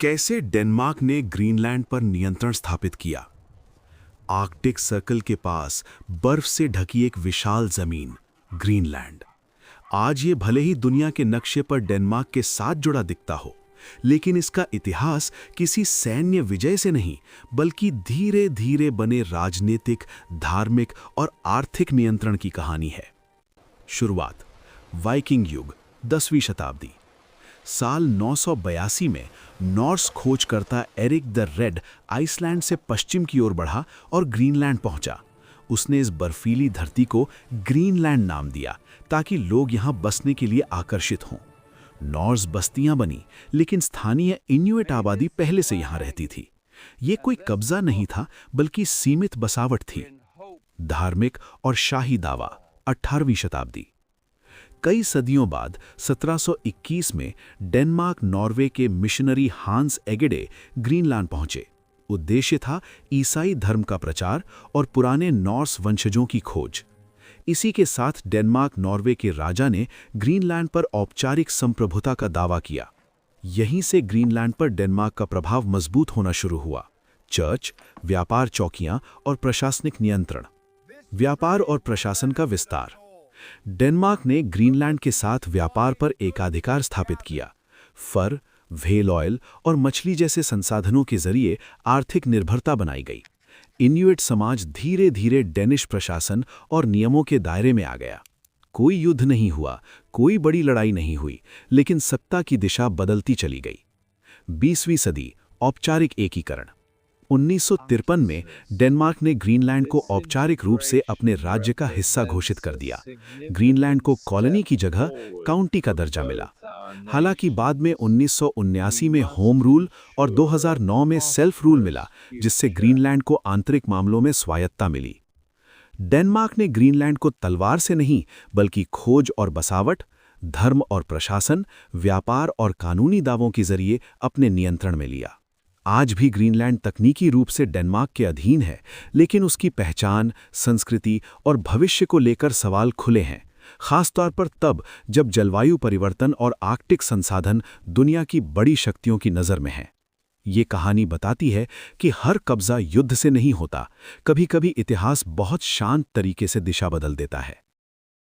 कैसे डेनमार्क ने ग्रीनलैंड पर नियंत्रण स्थापित किया। आर्कटिक सर्कल के पास बर्फ से ढकी एक विशाल जमीन ग्रीनलैंड। आज ये भले ही दुनिया के नक्शे पर डेनमार्क के साथ जुड़ा दिखता हो, लेकिन इसका इतिहास किसी सैन्य विजय से नहीं बल्कि धीरे धीरे बने राजनीतिक, धार्मिक और आर्थिक नियंत्रण की कहानी है। शुरुआत वाइकिंग युग, 10वीं शताब्दी। साल 982 में नॉर्स खोजकर्ता एरिक द रेड आइसलैंड से पश्चिम की ओर बढ़ा और ग्रीनलैंड पहुंचा। उसने इस बर्फीली धरती को ग्रीनलैंड नाम दिया ताकि लोग यहां बसने के लिए आकर्षित हों। नॉर्स बस्तियां बनी, लेकिन स्थानीय इन्यूइट आबादी पहले से यहां रहती थी। ये कोई कब्जा नहीं था बल्कि सीमित बसावट थी। धार्मिक और शाही दावा, 18वीं शताब्दी। कई सदियों बाद 1721 में डेनमार्क नॉर्वे के मिशनरी हांस एगेडे ग्रीनलैंड पहुंचे। उद्देश्य था ईसाई धर्म का प्रचार और पुराने नॉर्स वंशजों की खोज। इसी के साथ डेनमार्क नॉर्वे के राजा ने ग्रीनलैंड पर औपचारिक संप्रभुता का दावा किया। यहीं से ग्रीनलैंड पर डेनमार्क का प्रभाव मजबूत होना शुरू हुआ। चर्च, व्यापार चौकियां और प्रशासनिक नियंत्रण। व्यापार और प्रशासन का विस्तार। डेनमार्क ने ग्रीनलैंड के साथ व्यापार पर एकाधिकार स्थापित किया। फर, व्हेल ऑयल और मछली जैसे संसाधनों के जरिए आर्थिक निर्भरता बनाई गई। इन्यूइट समाज धीरे धीरे डेनिश प्रशासन और नियमों के दायरे में आ गया। कोई युद्ध नहीं हुआ, कोई बड़ी लड़ाई नहीं हुई, लेकिन सत्ता की दिशा बदलती चली गई। 20वीं सदी, औपचारिक एकीकरण। 1953 में डेनमार्क ने ग्रीनलैंड को औपचारिक रूप से अपने राज्य का हिस्सा घोषित कर दिया। ग्रीनलैंड को कॉलोनी की जगह काउंटी का दर्जा मिला। हालांकि बाद में 1979 में होम रूल और 2009 में सेल्फ रूल मिला, जिससे ग्रीनलैंड को आंतरिक मामलों में स्वायत्तता मिली। डेनमार्क ने ग्रीनलैंड को तलवार से नहीं बल्कि खोज और बसावट, धर्म और प्रशासन, व्यापार और कानूनी दावों के जरिए अपने नियंत्रण में लिया। आज भी ग्रीनलैंड तकनीकी रूप से डेनमार्क के अधीन है, लेकिन उसकी पहचान, संस्कृति और भविष्य को लेकर सवाल खुले हैं, खासतौर पर तब जब जलवायु परिवर्तन और आर्कटिक संसाधन दुनिया की बड़ी शक्तियों की नज़र में हैं। ये कहानी बताती है कि हर कब्जा युद्ध से नहीं होता, कभी-कभी इतिहास बहुत शांत तरीके से दिशा बदल देता है।